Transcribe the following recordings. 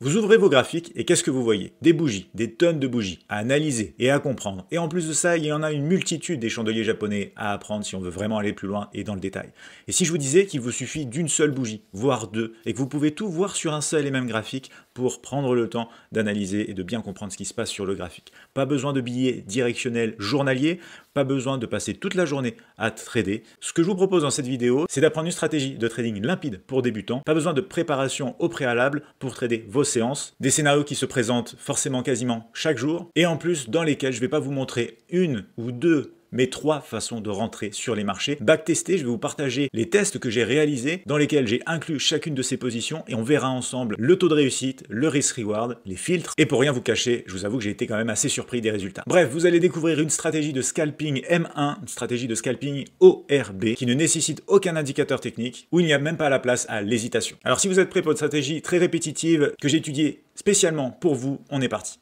Vous ouvrez vos graphiques et qu'est-ce que vous voyez? Des bougies, des tonnes de bougies à analyser et à comprendre. Et en plus de ça, il y en a une multitude des chandeliers japonais à apprendre si on veut vraiment aller plus loin et dans le détail. Et si je vous disais qu'il vous suffit d'une seule bougie, voire deux, et que vous pouvez tout voir sur un seul et même graphique pour prendre le temps d'analyser et de bien comprendre ce qui se passe sur le graphique. Pas besoin de billets directionnels journaliers, pas besoin de passer toute la journée à trader. Ce que je vous propose dans cette vidéo, c'est d'apprendre une stratégie de trading limpide pour débutants. Pas besoin de préparation au préalable pour trader vos séances. Des scénarios qui se présentent forcément quasiment chaque jour. Et en plus, dans lesquels je ne vais pas vous montrer une ou deux mais 3 façons de rentrer sur les marchés. Backtester, je vais vous partager les tests que j'ai réalisés dans lesquels j'ai inclus chacune de ces positions et on verra ensemble le taux de réussite, le risk-reward, les filtres. Et pour rien vous cacher, je vous avoue que j'ai été quand même assez surpris des résultats. Bref, vous allez découvrir une stratégie de scalping M1, une stratégie de scalping ORB qui ne nécessite aucun indicateur technique, où il n'y a même pas la place à l'hésitation. Alors si vous êtes prêts pour une stratégie très répétitive que j'ai étudiée spécialement pour vous, on est parti.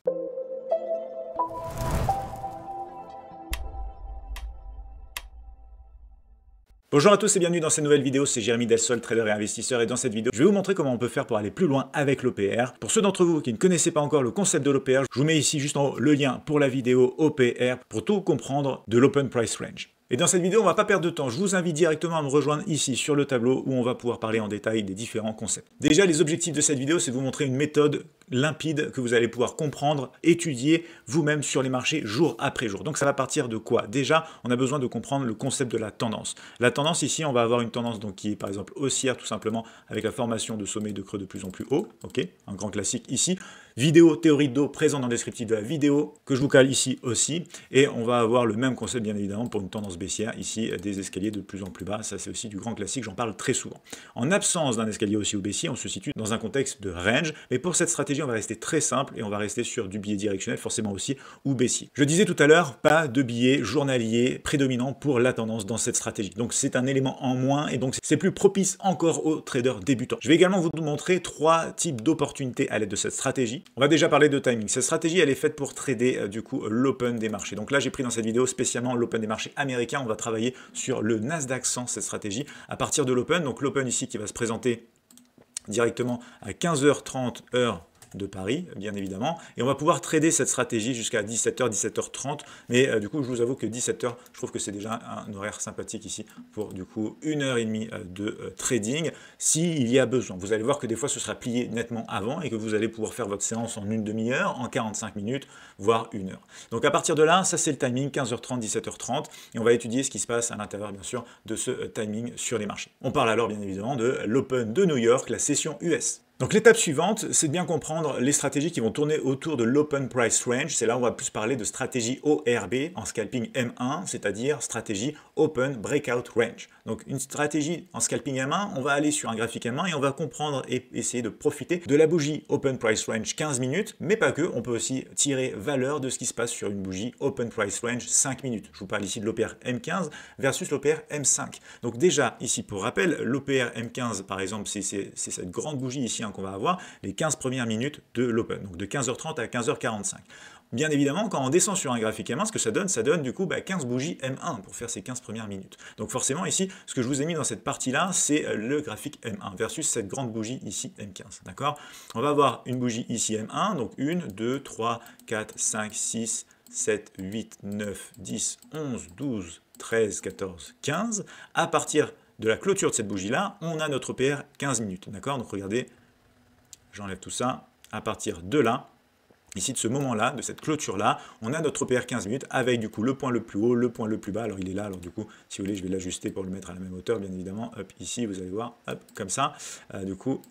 Bonjour à tous et bienvenue dans cette nouvelle vidéo, c'est Jérémy Delsol, trader et investisseur, et dans cette vidéo, je vais vous montrer comment on peut faire pour aller plus loin avec l'OPR. Pour ceux d'entre vous qui ne connaissaient pas encore le concept de l'OPR, je vous mets ici juste en haut le lien pour la vidéo OPR pour tout comprendre de l'Open Price Range. Et dans cette vidéo, on ne va pas perdre de temps, je vous invite directement à me rejoindre ici sur le tableau où on va pouvoir parler en détail des différents concepts. Déjà, les objectifs de cette vidéo, c'est de vous montrer une méthode limpide que vous allez pouvoir comprendre, étudier vous-même sur les marchés jour après jour. Donc ça va partir de quoi? Déjà, on a besoin de comprendre le concept de la tendance. La tendance ici, on va avoir une tendance donc, qui est par exemple haussière tout simplement avec la formation de sommets de creux de plus en plus haut. Ok, un grand classique ici. Vidéo théorie de dos présent dans le descriptif de la vidéo que je vous cale ici aussi. Et on va avoir le même concept bien évidemment pour une tendance baissière. Ici, des escaliers de plus en plus bas. Ça c'est aussi du grand classique, j'en parle très souvent. En absence d'un escalier haussier ou baissier, on se situe dans un contexte de range. Mais pour cette stratégie, on va rester très simple et on va rester sur du billet directionnel forcément aussi ou baissier. Je disais tout à l'heure, pas de billet journalier prédominant pour la tendance dans cette stratégie. Donc c'est un élément en moins et donc c'est plus propice encore aux traders débutants. Je vais également vous montrer 3 types d'opportunités à l'aide de cette stratégie. On va déjà parler de timing. Cette stratégie, elle est faite pour trader du coup l'open des marchés. Donc là, j'ai pris dans cette vidéo spécialement l'open des marchés américains. On va travailler sur le Nasdaq 100, cette stratégie, à partir de l'open. Donc l'open ici qui va se présenter directement à 15h30 heure de Paris, bien évidemment, et on va pouvoir trader cette stratégie jusqu'à 17h, 17h30, mais du coup, je vous avoue que 17h, je trouve que c'est déjà un horaire sympathique ici pour du coup 1h30 de trading, s'il y a besoin. Vous allez voir que des fois, ce sera plié nettement avant et que vous allez pouvoir faire votre séance en une demi-heure, en 45 minutes, voire 1 heure. Donc à partir de là, ça c'est le timing, 15h30, 17h30, et on va étudier ce qui se passe à l'intérieur, bien sûr, de ce timing sur les marchés. On parle alors, bien évidemment, de l'Open de New York, la session US. Donc l'étape suivante, c'est de bien comprendre les stratégies qui vont tourner autour de l'Open Price Range. C'est là où on va plus parler de stratégie ORB en scalping M1, c'est-à-dire stratégie Open Breakout Range. Donc une stratégie en scalping M1, on va aller sur un graphique M1 et on va comprendre et essayer de profiter de la bougie Open Price Range 15 minutes, mais pas que, on peut aussi tirer valeur de ce qui se passe sur une bougie Open Price Range 5 minutes. Je vous parle ici de l'OPR M15 versus l'OPR M5. Donc déjà, ici pour rappel, l'OPR M15 par exemple, c'est cette grande bougie ici qu'on va avoir les 15 premières minutes de l'open, donc de 15h30 à 15h45. Bien évidemment, quand on descend sur un graphique M1, ce que ça donne du coup 15 bougies M1 pour faire ces 15 premières minutes. Donc forcément ici, ce que je vous ai mis dans cette partie-là, c'est le graphique M1 versus cette grande bougie ici M15, d'accord? On va avoir une bougie ici M1, donc 1, 2, 3, 4, 5, 6, 7, 8, 9, 10, 11, 12, 13, 14, 15. À partir de la clôture de cette bougie-là, on a notre PR 15 minutes, d'accord? Donc regardez, j'enlève tout ça. À partir de là, ici de ce moment-là, de cette clôture-là, on a notre OPR 15 minutes avec du coup le point le plus haut, le point le plus bas. Alors il est là, alors du coup, si vous voulez, je vais l'ajuster pour le mettre à la même hauteur, bien évidemment. Hop, ici, vous allez voir, hop, comme ça. Du coup,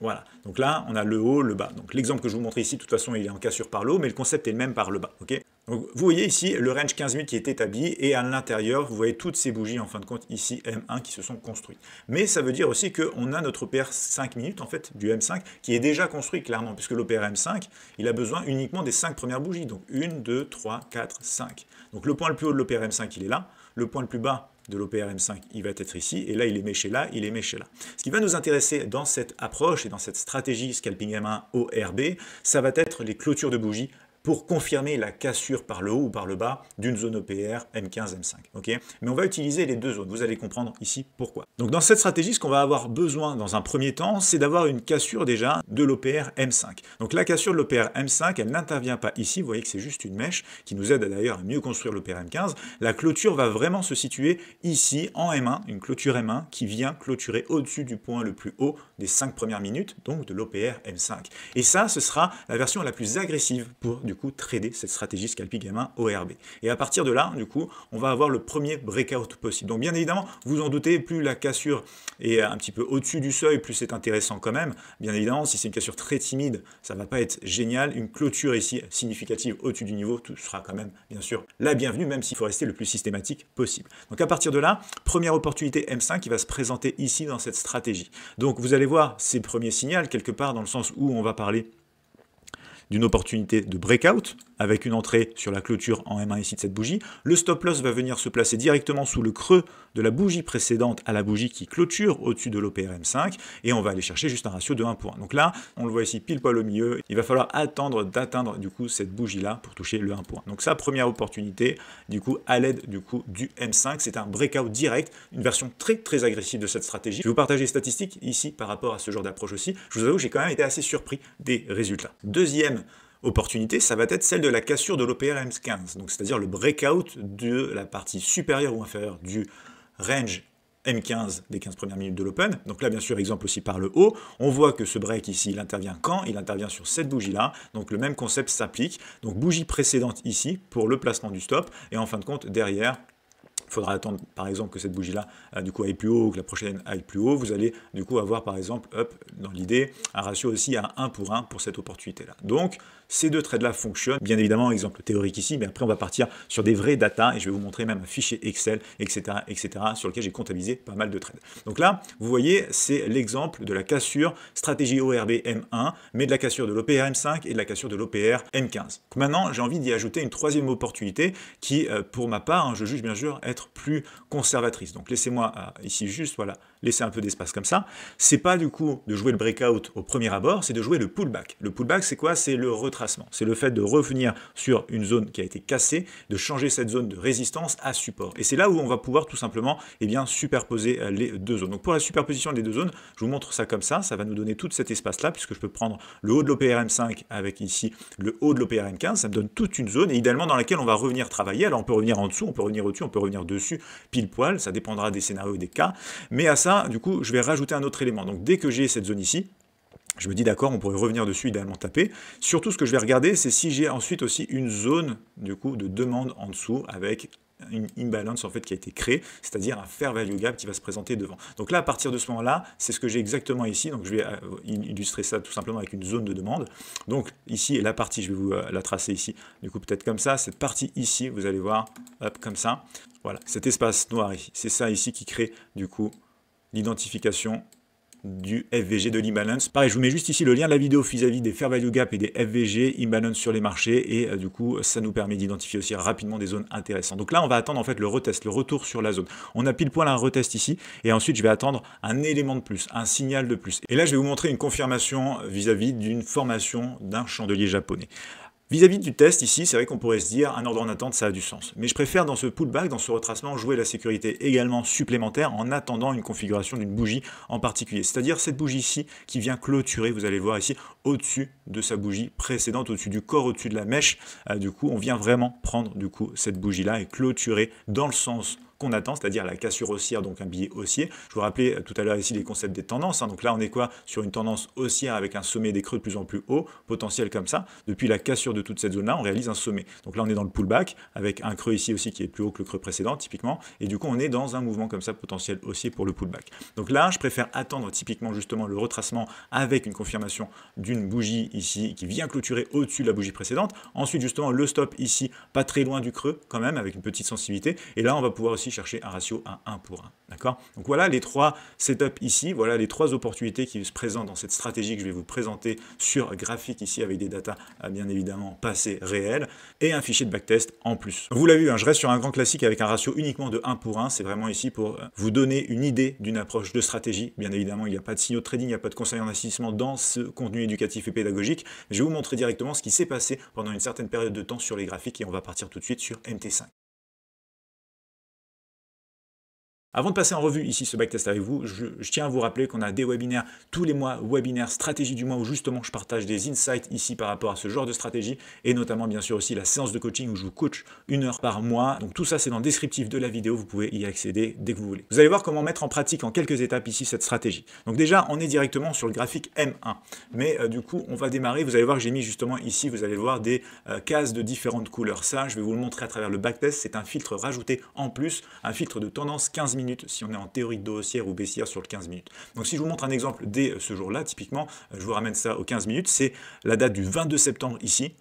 voilà. Donc là, on a le haut, le bas. Donc l'exemple que je vous montre ici, de toute façon, il est en cassure par le haut, mais le concept est le même par le bas. Ok. Donc vous voyez ici le range 15 minutes qui est établi et à l'intérieur, vous voyez toutes ces bougies en fin de compte ici M1 qui se sont construites. Mais ça veut dire aussi qu'on a notre OPR 5 minutes en fait du M5 qui est déjà construit clairement puisque l'OPR M5 il a besoin uniquement des 5 premières bougies. Donc 1, 2, 3, 4, 5. Donc le point le plus haut de l'OPR M5 il est là, le point le plus bas de l'OPR M5, il va être ici, et là, il est méché là, il est méché là. Ce qui va nous intéresser dans cette approche et dans cette stratégie scalping M1 ORB, ça va être les clôtures de bougies pour confirmer la cassure par le haut ou par le bas d'une zone OPR M15, M5. Okay, mais on va utiliser les deux zones. Vous allez comprendre ici pourquoi. Donc dans cette stratégie, ce qu'on va avoir besoin dans un premier temps, c'est d'avoir une cassure déjà de l'OPR M5. Donc la cassure de l'OPR M5, elle n'intervient pas ici. Vous voyez que c'est juste une mèche qui nous aide d'ailleurs à mieux construire l'OPR M15. La clôture va vraiment se situer ici en M1, une clôture M1 qui vient clôturer au-dessus du point le plus haut des 5 premières minutes, donc de l'OPR M5. Et ça, ce sera la version la plus agressive pour du coup trader cette stratégie scalping M1 ORB. Et à partir de là, du coup, on va avoir le premier breakout possible. Donc bien évidemment, vous en doutez, plus la cassure est un petit peu au-dessus du seuil, plus c'est intéressant quand même. Bien évidemment, si c'est une cassure très timide, ça va pas être génial. Une clôture ici significative au-dessus du niveau, tout sera quand même bien sûr la bienvenue, même s'il faut rester le plus systématique possible. Donc à partir de là, première opportunité M5 qui va se présenter ici dans cette stratégie. Donc vous allez voir ces premiers signaux quelque part dans le sens où on va parler d'une opportunité de breakout avec une entrée sur la clôture en M1 ici de cette bougie. Le stop loss va venir se placer directement sous le creux de la bougie précédente à la bougie qui clôture au-dessus de l'OPR M5 et on va aller chercher juste un ratio de 1 pour 1. Donc là, on le voit ici pile poil au milieu, il va falloir attendre d'atteindre du coup cette bougie-là pour toucher le 1 pour 1. Donc ça, première opportunité du coup à l'aide du coup du M5, c'est un breakout direct, une version très agressive de cette stratégie. Je vais vous partager les statistiques ici par rapport à ce genre d'approche aussi. Je vous avoue que j'ai quand même été assez surpris des résultats. Deuxième opportunité, ça va être celle de la cassure de l'OPR M15, donc c'est-à-dire le breakout de la partie supérieure ou inférieure du range M15 des 15 premières minutes de l'Open. Donc là, bien sûr, exemple aussi par le haut. On voit que ce break ici, il intervient quand? Il intervient sur cette bougie-là. Donc le même concept s'applique. Donc bougie précédente ici pour le placement du stop. Et en fin de compte, derrière, il faudra attendre par exemple que cette bougie-là du coup aille plus haut ou que la prochaine aille plus haut. Vous allez du coup avoir par exemple, dans l'idée, un ratio aussi à 1 pour cette opportunité-là. Donc ces deux trades-là fonctionnent. Bien évidemment, exemple théorique ici, mais après on va partir sur des vrais data et je vais vous montrer même un fichier Excel, etc., sur lequel j'ai comptabilisé pas mal de trades. Donc là, vous voyez, c'est l'exemple de la cassure stratégie ORB M1, mais de la cassure de l'OPR M5 et de la cassure de l'OPR M15. Donc maintenant, j'ai envie d'y ajouter une troisième opportunité qui, pour ma part, je juge bien sûr être plus conservatrice. Donc laissez-moi ici juste, voilà, laisser un peu d'espace comme ça. C'est pas du coup de jouer le breakout au premier abord, c'est de jouer le pullback. Le pullback, c'est quoi? C'est le retracement. C'est le fait de revenir sur une zone qui a été cassée, de changer cette zone de résistance à support. Et c'est là où on va pouvoir tout simplement superposer les deux zones. Donc pour la superposition des deux zones, je vous montre ça comme ça. Ça va nous donner tout cet espace-là, puisque je peux prendre le haut de l'OPR M5 avec ici le haut de l'OPR M15. Ça me donne toute une zone, et idéalement dans laquelle on va revenir travailler. Alors on peut revenir en dessous, on peut revenir au-dessus, on peut revenir dessus, pile poil. Ça dépendra des scénarios et des cas. Mais à ça, du coup, je vais rajouter un autre élément. Donc dès que j'ai cette zone ici, je me dis d'accord, on pourrait revenir dessus, idéalement taper. Surtout, ce que je vais regarder, c'est si j'ai ensuite aussi une zone du coup de demande en dessous avec une imbalance en fait qui a été créée, c'est-à-dire un fair value gap qui va se présenter devant. Donc là, à partir de ce moment-là, c'est ce que j'ai exactement ici. Donc je vais illustrer ça tout simplement avec une zone de demande. Donc ici, la partie, je vais vous la tracer ici, du coup peut-être comme ça. Cette partie ici, vous allez voir, hop, comme ça. Voilà, cet espace noir ici, c'est ça ici qui crée du coup l'identification du FVG de l'imbalance. Pareil, je vous mets juste ici le lien de la vidéo vis-à-vis des fair value gap et des FVG, imbalance sur les marchés, et du coup, ça nous permet d'identifier aussi rapidement des zones intéressantes. Donc là, on va attendre en fait le retest, le retour sur la zone. On a pile poil un retest ici, et ensuite, je vais attendre un élément de plus, un signal de plus. Et là, je vais vous montrer une confirmation vis-à-vis d'une formation d'un chandelier japonais. Vis-à-vis du test ici, c'est vrai qu'on pourrait se dire un ordre en attente, ça a du sens. Mais je préfère dans ce pullback, dans ce retracement, jouer la sécurité également supplémentaire en attendant une configuration d'une bougie en particulier. C'est-à-dire cette bougie ici qui vient clôturer, vous allez le voir ici, au-dessus de sa bougie précédente, au-dessus du corps, au-dessus de la mèche. Du coup, on vient vraiment prendre du coup cette bougie-là et clôturer dans le sens qu'on attend, c'est-à-dire la cassure haussière, donc un billet haussier. Je vous rappelais tout à l'heure ici les concepts des tendances. Donc là, on est quoi? Sur une tendance haussière avec un sommet et des creux de plus en plus haut, potentiel comme ça. Depuis la cassure de toute cette zone-là, on réalise un sommet. Donc là, on est dans le pullback, avec un creux ici aussi qui est plus haut que le creux précédent, typiquement. Et du coup, on est dans un mouvement comme ça, potentiel haussier pour le pullback. Donc là, je préfère attendre typiquement justement le retracement avec une confirmation d'une bougie ici qui vient clôturer au-dessus de la bougie précédente. Ensuite, justement, le stop ici, pas très loin du creux quand même, avec une petite sensibilité. Et là, on va pouvoir aussi aussi chercher un ratio à 1 pour 1. D'accord? Donc voilà les trois setups ici, voilà les trois opportunités qui se présentent dans cette stratégie que je vais vous présenter sur graphique ici avec des datas bien évidemment passées réelles et un fichier de backtest en plus. Vous l'avez vu, hein, je reste sur un grand classique avec un ratio uniquement de 1 pour 1, c'est vraiment ici pour vous donner une idée d'une approche de stratégie. Bien évidemment, il n'y a pas de signaux de trading, il n'y a pas de conseil en investissement dans ce contenu éducatif et pédagogique. Je vais vous montrer directement ce qui s'est passé pendant une certaine période de temps sur les graphiques et on va partir tout de suite sur MT5. Avant de passer en revue ici ce backtest avec vous, je tiens à vous rappeler qu'on a des webinaires tous les mois, webinaires stratégie du mois où justement je partage des insights ici par rapport à ce genre de stratégie et notamment bien sûr aussi la séance de coaching où je vous coach 1 heure par mois. Donc tout ça c'est dans le descriptif de la vidéo, vous pouvez y accéder dès que vous voulez. Vous allez voir comment mettre en pratique en quelques étapes ici cette stratégie. Donc déjà on est directement sur le graphique M1, mais du coup on va démarrer, vous allez voir que j'ai mis justement ici, vous allez voir des cases de différentes couleurs. Ça je vais vous le montrer à travers le backtest, c'est un filtre rajouté en plus, un filtre de tendance 15 minutes si on est en théorie de dos haussière ou baissière sur le 15 minutes. Donc si je vous montre un exemple dès ce jour-là, typiquement, je vous ramène ça aux 15 minutes, c'est la date du 22 septembre ici.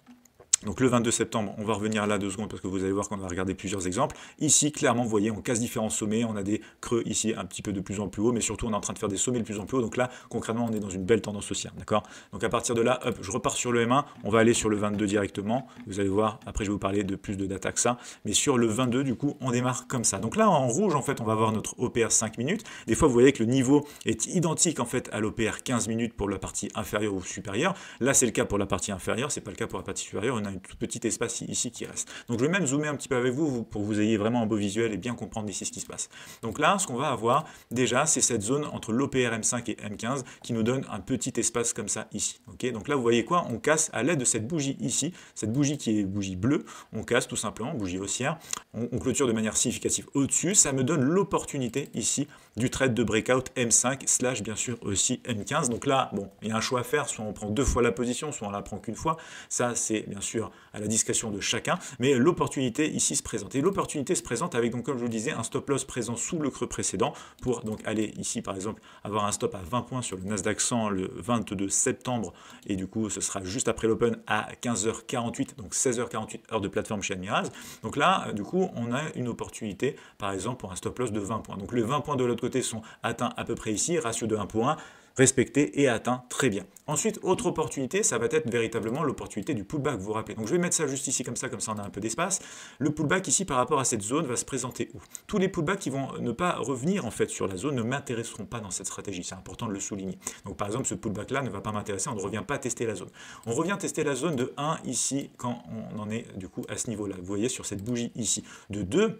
Donc le 22 septembre, on va revenir là 2 secondes parce que vous allez voir qu'on va regarder plusieurs exemples. Ici, clairement, vous voyez, on casse différents sommets, on a des creux ici un petit peu de plus en plus haut, mais surtout on est en train de faire des sommets de plus en plus haut. Donc là, concrètement, on est dans une belle tendance haussière, d'accord? Donc à partir de là, hop, je repars sur le M1, on va aller sur le 22 directement. Vous allez voir, après je vais vous parler de plus de data que ça, mais sur le 22, du coup, on démarre comme ça. Donc là, en rouge, en fait, on va avoir notre OPR 5 minutes. Des fois, vous voyez que le niveau est identique en fait à l'OPR 15 minutes pour la partie inférieure ou supérieure. Là, c'est le cas pour la partie inférieure, c'est pas le cas pour la partie supérieure. On a une toute petite espace ici qui reste. Donc je vais même zoomer un petit peu avec vous pour que vous ayez vraiment un beau visuel et bien comprendre ici ce qui se passe. Donc là, ce qu'on va avoir déjà, c'est cette zone entre l'OPR M5 et M15 qui nous donne un petit espace comme ça ici. Okay, donc là, vous voyez quoi? On casse à l'aide de cette bougie ici, cette bougie qui est bougie bleue, on casse tout simplement, bougie haussière, on clôture de manière significative au-dessus, ça me donne l'opportunité ici du trade de breakout M5 slash bien sûr aussi M15. Donc là, bon, il y a un choix à faire, soit on prend 2 fois la position, soit on la prend qu'une fois. Ça, c'est bien sûr à la discrétion de chacun, mais l'opportunité ici se présente. Et l'opportunité se présente avec, donc, comme je vous le disais, un stop loss présent sous le creux précédent pour donc aller ici, par exemple, avoir un stop à 20 points sur le Nasdaq 100 le 22 septembre, et du coup, ce sera juste après l'open à 15h48, donc 16h48 heure de plateforme chez Admirals. Donc là, du coup, on a une opportunité, par exemple, pour un stop loss de 20 points. Donc les 20 points de l'autre côté sont atteints à peu près ici, ratio de 1 pour 1, respecté et atteint très bien. Ensuite, autre opportunité, ça va être véritablement l'opportunité du pullback, vous vous rappelez. Donc je vais mettre ça juste ici comme ça on a un peu d'espace. Le pullback ici par rapport à cette zone va se présenter où? Tous les pullbacks qui vont ne pas revenir en fait sur la zone ne m'intéresseront pas dans cette stratégie, c'est important de le souligner. Donc par exemple, ce pullback là ne va pas m'intéresser, on ne revient pas tester la zone. On revient tester la zone de 1 ici quand on en est du coup à ce niveau-là. Vous voyez sur cette bougie ici. De 2,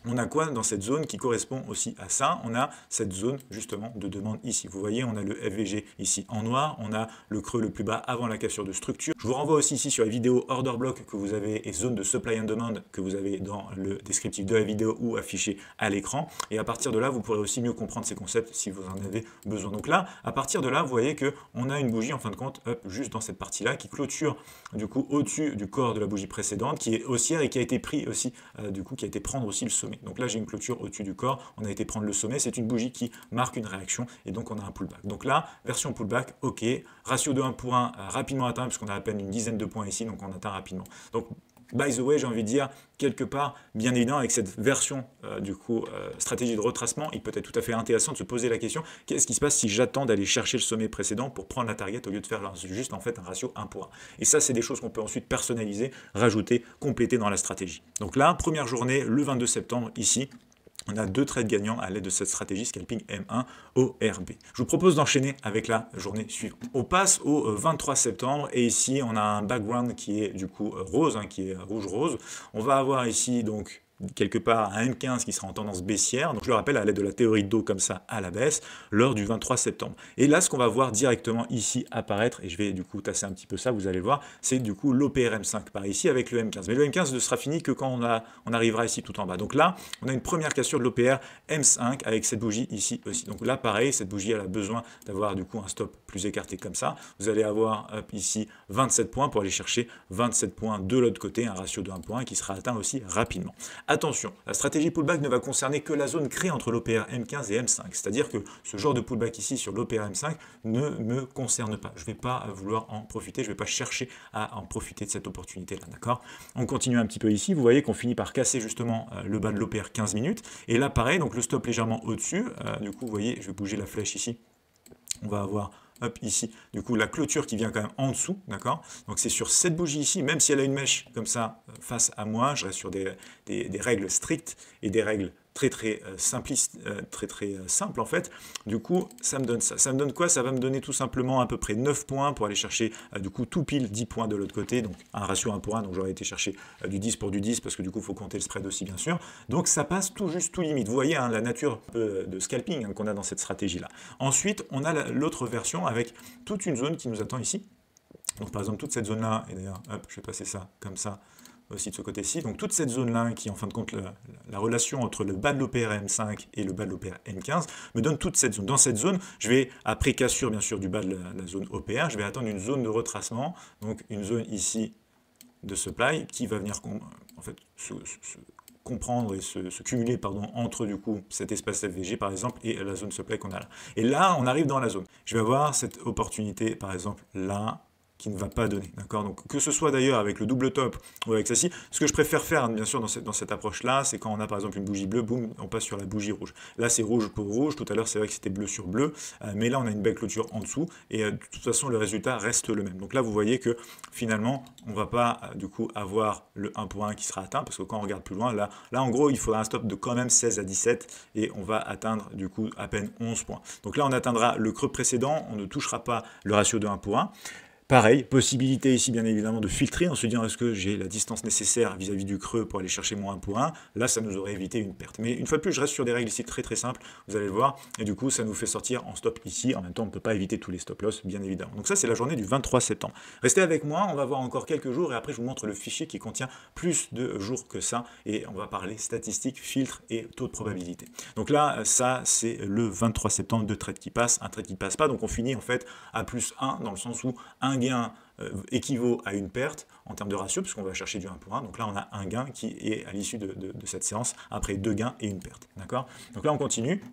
on a quoi dans cette zone qui correspond aussi à ça? On a cette zone justement de demande ici. Vous voyez, on a le FVG ici en noir, on a le creux le plus bas avant la cassure de structure. Je vous renvoie aussi ici sur la vidéo order block que vous avez et zone de supply and demand que vous avez dans le descriptif de la vidéo ou affiché à l'écran. Et à partir de là, vous pourrez aussi mieux comprendre ces concepts si vous en avez besoin. Donc là, à partir de là, vous voyez que on a une bougie en fin de compte, hop, juste dans cette partie-là, qui clôture du coup au-dessus du corps de la bougie précédente, qui est haussière et qui a été pris aussi, du coup, qui a été prendre aussi le sommet. Donc là, j'ai une clôture au-dessus du corps, on a été prendre le sommet, c'est une bougie qui marque une réaction et donc on a un pullback. Donc là, version pullback, ok, ratio de 1 pour 1 rapidement atteint puisqu'on a à peine une dizaine de points ici, donc on atteint rapidement. Donc by the way, j'ai envie de dire, quelque part, bien évidemment, avec cette version, du coup, stratégie de retracement, il peut être tout à fait intéressant de se poser la question, qu'est-ce qui se passe si j'attends d'aller chercher le sommet précédent pour prendre la target au lieu de faire juste en fait un ratio 1 pour 1. Et ça, c'est des choses qu'on peut ensuite personnaliser, rajouter, compléter dans la stratégie. Donc là, première journée, le 22 septembre, ici, on a 2 trades gagnants à l'aide de cette stratégie scalping M1 ORB. Je vous propose d'enchaîner avec la journée suivante. On passe au 23 septembre et ici on a un background qui est du coup rose, hein, qui est rouge-rose. On va avoir ici donc quelque part un M15 qui sera en tendance baissière, donc je le rappelle à l'aide de la théorie de dos comme ça à la baisse, lors du 23 septembre. Et là, ce qu'on va voir directement ici apparaître, et je vais du coup tasser un petit peu ça, vous allez voir, c'est du coup l'OPR M5 par ici avec le M15. Mais le M15 ne sera fini que quand on arrivera ici tout en bas. Donc là, on a une première cassure de l'OPR M5 avec cette bougie ici aussi. Donc là, pareil, cette bougie, elle a besoin d'avoir du coup un stop plus écarté comme ça. Vous allez avoir ici 27 points pour aller chercher 27 points de l'autre côté, un ratio de 1 point qui sera atteint aussi rapidement. Attention, la stratégie pullback ne va concerner que la zone créée entre l'OPR M15 et M5, c'est-à-dire que ce genre de pullback ici sur l'OPR M5 ne me concerne pas. Je ne vais pas vouloir en profiter, je ne vais pas chercher à en profiter de cette opportunité-là, d'accord? On continue un petit peu ici, vous voyez qu'on finit par casser justement le bas de l'OPR 15 minutes, et là pareil, donc le stop légèrement au-dessus, du coup vous voyez, je vais bouger la flèche ici, on va avoir hop, ici, du coup, la clôture qui vient quand même en dessous, d'accord? Donc, c'est sur cette bougie ici, même si elle a une mèche comme ça face à moi, je reste sur des règles strictes et des règles très simplistes, très simples en fait. Du coup, ça me donne ça. Ça me donne quoi? Ça va me donner tout simplement à peu près 9 points pour aller chercher du coup tout pile 10 points de l'autre côté. Donc, un ratio 1 pour 1, donc j'aurais été chercher du 10 pour du 10 parce que du coup, il faut compter le spread aussi, bien sûr. Donc, ça passe tout juste, tout limite. Vous voyez hein, la nature un peu de scalping hein, qu'on a dans cette stratégie-là. Ensuite, on a l'autre version avec toute une zone qui nous attend ici. Donc, par exemple, toute cette zone-là, et d'ailleurs, hop, je vais passer ça comme ça, aussi de ce côté-ci. Donc toute cette zone-là, qui est en fin de compte la relation entre le bas de l'OPR M5 et le bas de l'OPR M15, me donne toute cette zone. Dans cette zone, je vais, après cassure bien sûr du bas de la zone OPR, je vais attendre une zone de retracement, donc une zone ici de supply qui va venir en fait comprendre et se cumuler pardon, entre du coup cet espace FVG par exemple et la zone supply qu'on a là. Et là, on arrive dans la zone. Je vais avoir cette opportunité par exemple là, qui ne va pas donner, d'accord? Donc que ce soit d'ailleurs avec le double top ou avec celle-ci, ce que je préfère faire, bien sûr, dans cette approche-là, c'est quand on a par exemple une bougie bleue, boum, on passe sur la bougie rouge. Là, c'est rouge pour rouge, tout à l'heure, c'est vrai que c'était bleu sur bleu, mais là, on a une belle clôture en dessous, et de toute façon, le résultat reste le même. Donc là, vous voyez que finalement, on ne va pas, du coup, avoir le 1 pour 1 qui sera atteint, parce que quand on regarde plus loin, là en gros, il faudra un stop de quand même 16 à 17, et on va atteindre, du coup, à peine 11 points. Donc là, on atteindra le creux précédent, on ne touchera pas le ratio de 1 pour 1. Pareil, possibilité ici bien évidemment de filtrer en se disant est-ce que j'ai la distance nécessaire vis-à-vis du creux pour aller chercher mon 1 pour 1. Là, ça nous aurait évité une perte. Mais une fois de plus, je reste sur des règles ici très simples, vous allez le voir. Et du coup, ça nous fait sortir en stop ici. En même temps, on ne peut pas éviter tous les stop loss, bien évidemment. Donc ça, c'est la journée du 23 septembre. Restez avec moi, on va voir encore quelques jours et après, je vous montre le fichier qui contient plus de jours que ça. Et on va parler statistiques, filtres et taux de probabilité. Donc là, ça, c'est le 23 septembre, deux trades qui passent, un trade qui ne passe pas. Donc on finit en fait à plus 1 dans le sens où un gain équivaut à une perte en termes de ratio, puisqu'on va chercher du 1 pour 1. Donc là, on a un gain qui est à l'issue de cette séance, après 2 gains et une perte. D'accord? Donc là, on continue.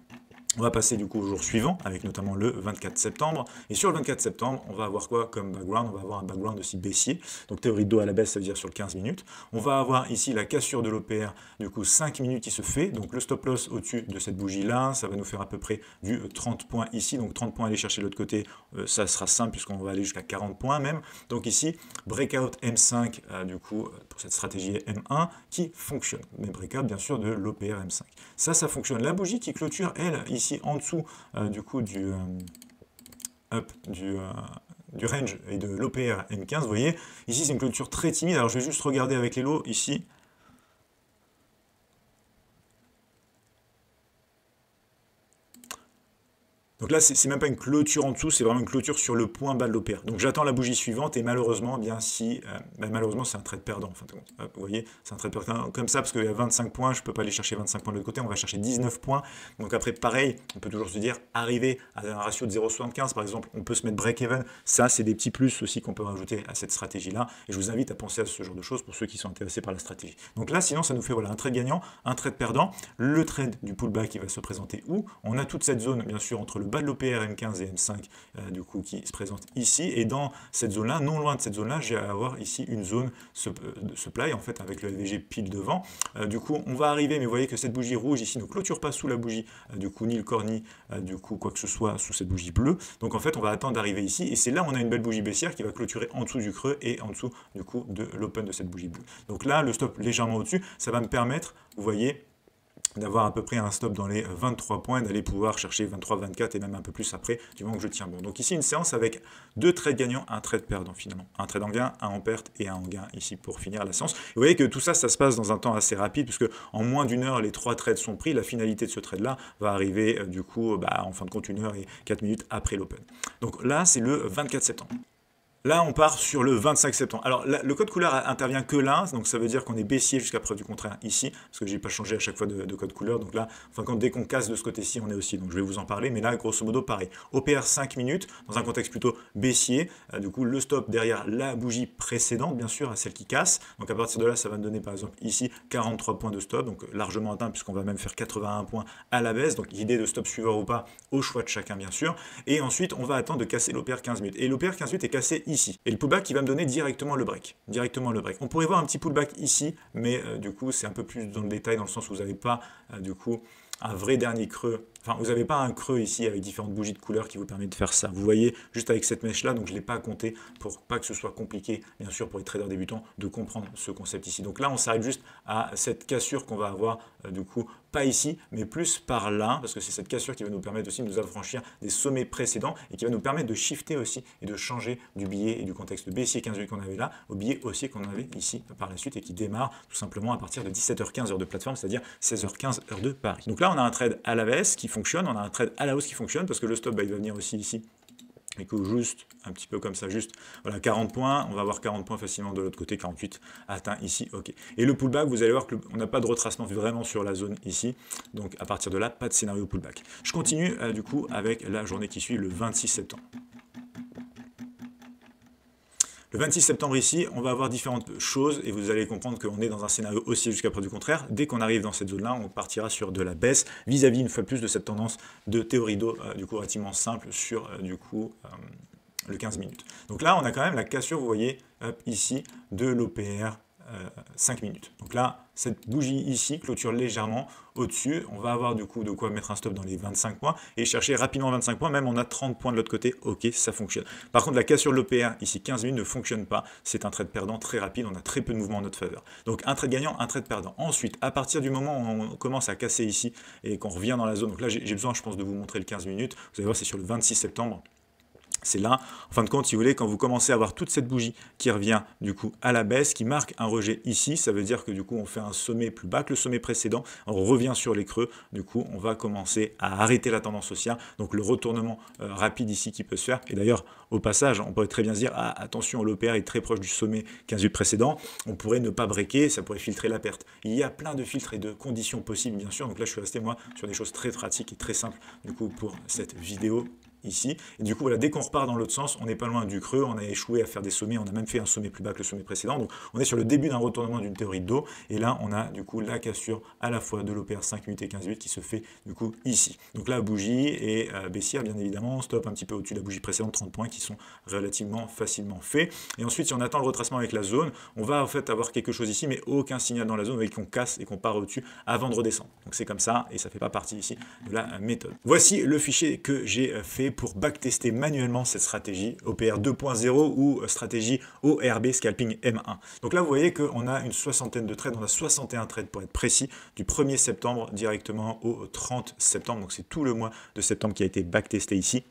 On va passer du coup au jour suivant, avec notamment le 24 septembre. Et sur le 24 septembre, on va avoir quoi comme background? On va avoir un background aussi baissier. Donc théorie de dos à la baisse, ça veut dire sur le 15 minutes. On va avoir ici la cassure de l'OPR, du coup 5 minutes qui se fait. Donc le stop loss au-dessus de cette bougie-là, ça va nous faire à peu près du 30 points ici. Donc 30 points à aller chercher de l'autre côté, ça sera simple puisqu'on va aller jusqu'à 40 points même. Donc ici, breakout M5, du coup, pour cette stratégie M1 qui fonctionne. Mais breakout, bien sûr, de l'OPR M5. Ça fonctionne. La bougie qui clôture, elle, ici en dessous du coup du range et de l'OPR M15, vous voyez, ici c'est une clôture très timide. Alors je vais juste regarder avec les lots ici. Donc là, c'est même pas une clôture en dessous, c'est vraiment une clôture sur le point bas de l'OPR. Donc j'attends la bougie suivante et malheureusement, eh bien si, malheureusement c'est un trade perdant en fin de compte. Vous voyez, c'est un trade perdant comme ça parce qu'il y a 25 points, je peux pas aller chercher 25 points de l'autre côté, on va chercher 19 points. Donc après, pareil, on peut toujours se dire, arriver à un ratio de 0,75 par exemple, on peut se mettre break-even. Ça, c'est des petits plus aussi qu'on peut rajouter à cette stratégie-là. Et je vous invite à penser à ce genre de choses pour ceux qui sont intéressés par la stratégie. Donc là, sinon, ça nous fait voilà, un trade gagnant, un trade perdant. Le trade du pullback qui va se présenter où? On a toute cette zone, bien sûr, entre le bas de l'OPR M15 et M5 du coup qui se présente ici, et dans cette zone là, non loin de cette zone là, je vais avoir ici une zone de supply en fait avec le LVG pile devant. Du coup on va arriver, mais vous voyez que cette bougie rouge ici ne clôture pas sous la bougie du coup ni le corps ni du coup quoi que ce soit sous cette bougie bleue. Donc en fait on va attendre d'arriver ici, et c'est là où on a une belle bougie baissière qui va clôturer en dessous du creux et en dessous du coup de l'open de cette bougie bleue. Donc là le stop légèrement au-dessus, ça va me permettre, vous voyez, d'avoir à peu près un stop dans les 23 points, d'aller pouvoir chercher 23, 24 et même un peu plus après, du moment que je tiens bon. Donc ici, une séance avec deux trades gagnants, un trade perdant finalement. Un trade en gain, un en perte et un en gain ici pour finir la séance. Vous voyez que tout ça, ça se passe dans un temps assez rapide, puisque en moins d'une heure, les trois trades sont pris. La finalité de ce trade-là va arriver du coup, en fin de compte, 1 heure et 4 minutes après l'open. Donc là, c'est le 24 septembre. Là, on part sur le 25 septembre. Alors, le code couleur intervient que là, donc ça veut dire qu'on est baissier jusqu'à preuve du contraire ici, parce que j'ai pas changé à chaque fois de code couleur. Donc là, enfin, dès qu'on casse de ce côté-ci, on est aussi. Donc je vais vous en parler, mais là, grosso modo, pareil. OPR 5 minutes, dans un contexte plutôt baissier. Du coup, le stop derrière la bougie précédente, bien sûr, à celle qui casse. Donc à partir de là, ça va me donner par exemple ici 43 points de stop, donc largement atteint, puisqu'on va même faire 81 points à la baisse. Donc idée de stop suiveur ou pas, au choix de chacun, bien sûr. Et ensuite, on va attendre de casser l'OPR 15 minutes. Et l'OPR 15 minutes est cassé ici. Et le pullback qui va me donner directement le break. On pourrait voir un petit pullback ici, mais du coup, c'est un peu plus dans le détail, dans le sens où vous n'avez pas, du coup, un vrai dernier creux. Enfin, vous n'avez pas un creux ici avec différentes bougies de couleur qui vous permettent de faire ça. Vous voyez, juste avec cette mèche-là, donc je ne l'ai pas compté pour pas que ce soit compliqué, bien sûr, pour les traders débutants, de comprendre ce concept ici. Donc là, on s'arrête juste à cette cassure qu'on va avoir, du coup, pas ici, mais plus par là, parce que c'est cette cassure qui va nous permettre aussi de nous affranchir des sommets précédents et qui va nous permettre de shifter aussi et de changer du billet et du contexte baissier 15 qu'on avait là au billet haussier qu'on avait ici par la suite et qui démarre tout simplement à partir de 17h15 heure de plateforme, c'est-à-dire 16h15 heure de Paris. Donc là, on a un trade à la baisse qui fonctionne, on a un trade à la hausse qui fonctionne parce que le stop, il va venir aussi ici. Et que juste, un petit peu comme ça, juste, voilà, 40 points, on va avoir 40 points facilement de l'autre côté, 48 atteint ici, ok. Et le pullback, vous allez voir qu'on n'a pas de retracement vraiment sur la zone ici, donc à partir de là, pas de scénario pullback. Je continue du coup avec la journée qui suit, le 26 septembre. Le 26 septembre ici, on va avoir différentes choses et vous allez comprendre qu'on est dans un scénario haussier jusqu'à preuve du contraire. Dès qu'on arrive dans cette zone-là, on partira sur de la baisse vis-à-vis une fois de plus de cette tendance de théorie d'eau du coup relativement simple sur du coup le 15 minutes. Donc là, on a quand même la cassure, vous voyez, ici, de l'OPR 5 minutes. Donc là, cette bougie ici clôture légèrement au-dessus. On va avoir du coup de quoi mettre un stop dans les 25 points et chercher rapidement 25 points. Même on a 30 points de l'autre côté. Ok, ça fonctionne. Par contre, la cassure de l'OPR ici 15 minutes ne fonctionne pas. C'est un trade perdant très rapide. On a très peu de mouvement en notre faveur. Donc un trade gagnant, un trade perdant. Ensuite, à partir du moment où on commence à casser ici et qu'on revient dans la zone, donc là j'ai besoin, je pense, de vous montrer le 15 minutes. Vous allez voir, c'est sur le 26 septembre. C'est là, en fin de compte, si vous voulez, quand vous commencez à avoir toute cette bougie qui revient du coup à la baisse, qui marque un rejet ici, ça veut dire que du coup on fait un sommet plus bas que le sommet précédent, on revient sur les creux, du coup on va commencer à arrêter la tendance haussière, donc le retournement rapide ici qui peut se faire, et d'ailleurs au passage on pourrait très bien se dire, ah, attention, l'OPR est très proche du sommet 15 précédent, on pourrait ne pas breaker, ça pourrait filtrer la perte. Il y a plein de filtres et de conditions possibles bien sûr, donc là je suis resté moi sur des choses très pratiques et très simples du coup pour cette vidéo ici, et du coup voilà, dès qu'on repart dans l'autre sens, on n'est pas loin du creux, on a échoué à faire des sommets, on a même fait un sommet plus bas que le sommet précédent, donc on est sur le début d'un retournement d'une théorie de dos, et là on a du coup la cassure à la fois de l'OPR 5 minutes et 15 minutes qui se fait du coup ici. Donc là bougie et baissière bien évidemment, stop un petit peu au-dessus de la bougie précédente, 30 points qui sont relativement facilement faits, et ensuite si on attend le retracement avec la zone, on va en fait avoir quelque chose ici, mais aucun signal dans la zone, avec qu'on casse et qu'on part au-dessus avant de redescendre. Donc c'est comme ça, et ça fait pas partie ici de la méthode. Voici le fichier que j'ai fait pour backtester manuellement cette stratégie OPR 2.0 ou stratégie ORB Scalping M1. Donc là, vous voyez qu'on a une soixantaine de trades, on a 61 trades pour être précis, du 1er septembre directement au 30 septembre. Donc c'est tout le mois de septembre qui a été backtesté ici.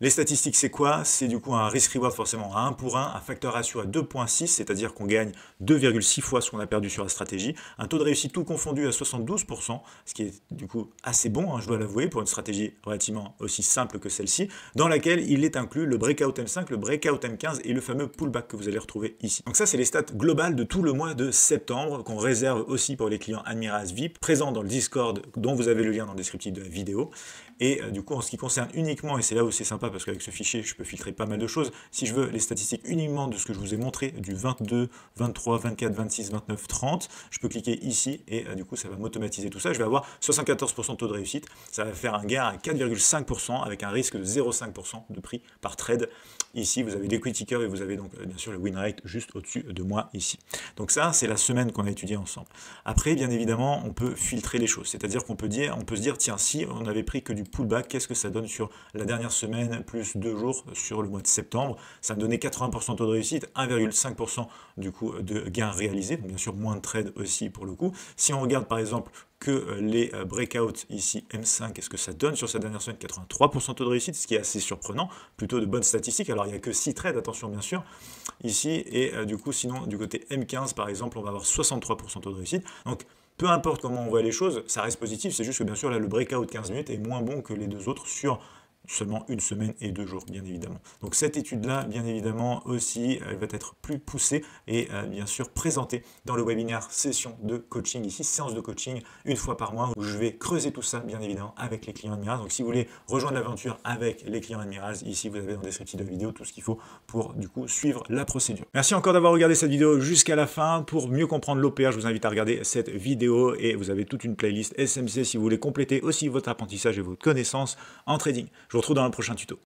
Les statistiques, c'est quoi? C'est du coup un risk-reward forcément à 1 pour 1, un facteur ratio à 2.6, c'est-à-dire qu'on gagne 2,6 fois ce qu'on a perdu sur la stratégie, un taux de réussite tout confondu à 72%, ce qui est du coup assez bon, hein, je dois l'avouer, pour une stratégie relativement aussi simple que celle-ci, dans laquelle il est inclus le breakout M5, le breakout M15 et le fameux pullback que vous allez retrouver ici. Donc ça, c'est les stats globales de tout le mois de septembre, qu'on réserve aussi pour les clients Admirals VIP, présents dans le Discord, dont vous avez le lien dans le descriptif de la vidéo. Et du coup, en ce qui concerne uniquement, et c'est là où c'est sympa, parce qu'avec ce fichier, je peux filtrer pas mal de choses. Si je veux les statistiques uniquement de ce que je vous ai montré, du 22, 23, 24, 26, 29, 30, je peux cliquer ici, et du coup, ça va m'automatiser tout ça. Je vais avoir 74% de taux de réussite. Ça va faire un gain à 4,5%, avec un risque de 0,5% de prix par trade. Ici, vous avez l'equity curve, et vous avez donc, bien sûr, le win rate juste au-dessus de moi, ici. Donc ça, c'est la semaine qu'on a étudiée ensemble. Après, bien évidemment, on peut filtrer les choses. C'est-à-dire qu'on peut se dire, tiens, si on avait pris que du pullback, qu'est-ce que ça donne sur la dernière semaine, plus 2 jours sur le mois de septembre? Ça me donnait 80% de taux de réussite, 1,5% du coup de gains réalisés, donc bien sûr moins de trades aussi pour le coup. Si on regarde par exemple que les breakouts ici M5, qu'est-ce que ça donne sur cette dernière semaine? 83% de taux de réussite, ce qui est assez surprenant, plutôt de bonnes statistiques. Alors il n'y a que 6 trades, attention bien sûr, ici, et du coup sinon du côté M15 par exemple, on va avoir 63% de taux de réussite. Donc peu importe comment on voit les choses, ça reste positif, c'est juste que bien sûr là le breakout 15 minutes est moins bon que les deux autres sur seulement 1 semaine et 2 jours, bien évidemment. Donc cette étude-là, bien évidemment, aussi, elle va être plus poussée et bien sûr présentée dans le webinaire session de coaching, ici, séance de coaching, 1 fois par mois, où je vais creuser tout ça, bien évidemment, avec les clients Admirals. Donc si vous voulez rejoindre l'aventure avec les clients Admirals, ici, vous avez dans le descriptif de la vidéo tout ce qu'il faut pour, du coup, suivre la procédure. Merci encore d'avoir regardé cette vidéo jusqu'à la fin. Pour mieux comprendre l'OPR, je vous invite à regarder cette vidéo et vous avez toute une playlist SMC si vous voulez compléter aussi votre apprentissage et votre connaissance en trading. Je vous retrouve dans le prochain tuto.